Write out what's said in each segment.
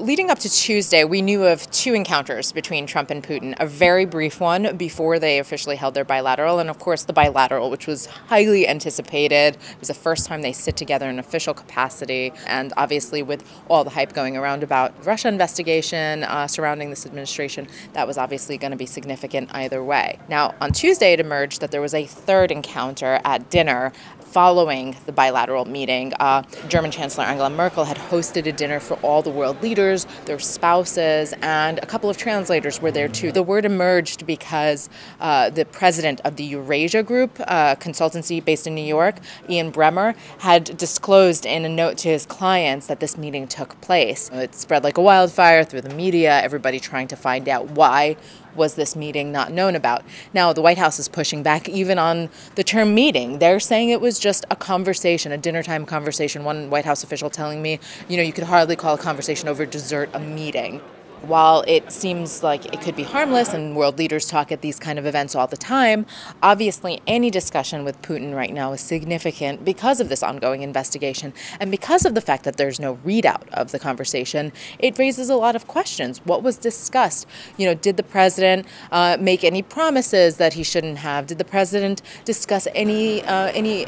Leading up to Tuesday, we knew of two encounters between Trump and Putin, a very brief one before they officially held their bilateral, and of course the bilateral, which was highly anticipated. It was the first time they sit together in official capacity, and obviously with all the hype going around about Russia investigation surrounding this administration, that was obviously going to be significant either way. Now, on Tuesday it emerged that there was a third encounter at dinner following the bilateral meeting. German Chancellor Angela Merkel had hosted a dinner for all the world leaders, their spouses, and a couple of translators were there too. The word emerged because the president of the Eurasia Group, consultancy based in New York, Ian Bremmer, had disclosed in a note to his clients that this meeting took place. It spread like a wildfire through the media, everybody trying to find out why was this meeting not known about. Now, the White House is pushing back even on the term meeting. They're saying it was just a conversation, a dinner time conversation. One White House official telling me, you could hardly call a conversation over dessert a meeting. While it seems like it could be harmless and world leaders talk at these kind of events all the time, obviously any discussion with Putin right now is significant because of this ongoing investigation and because of the fact that there's no readout of the conversation. It raises a lot of questions. What was discussed? Did the president make any promises that he shouldn't have? Did the president discuss any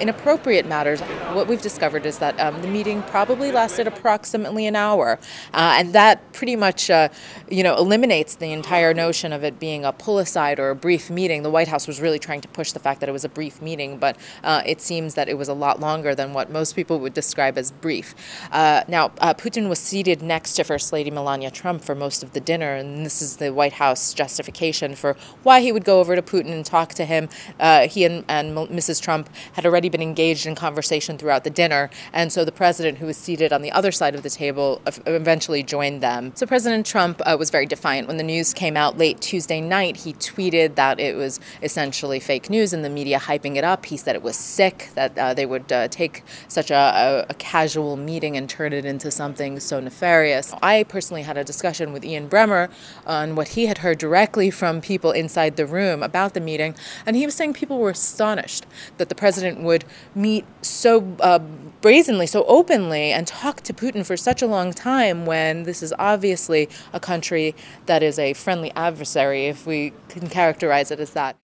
inappropriate matters? What we've discovered is that the meeting probably lasted approximately an hour, and that pretty much eliminates the entire notion of it being a pull-aside or a brief meeting. The White House was really trying to push the fact that it was a brief meeting, but it seems that it was a lot longer than what most people would describe as brief. Now, Putin was seated next to First Lady Melania Trump for most of the dinner, and this is the White House justification for why he would go over to Putin and talk to him. He and Mrs. Trump had already been engaged in conversation throughout the dinner, and so the president, who was seated on the other side of the table, eventually joined them. So President Trump was very defiant. When the news came out late Tuesday night, he tweeted that it was essentially fake news and the media hyping it up. He said it was sick, that they would take such a casual meeting and turn it into something so nefarious. I personally had a discussion with Ian Bremmer on what he had heard directly from people inside the room about the meeting, and he was saying people were astonished that the president would meet so brazenly, so openly, and talk to Putin for such a long time when this is obviously a country that is a friendly adversary, if we can characterize it as that.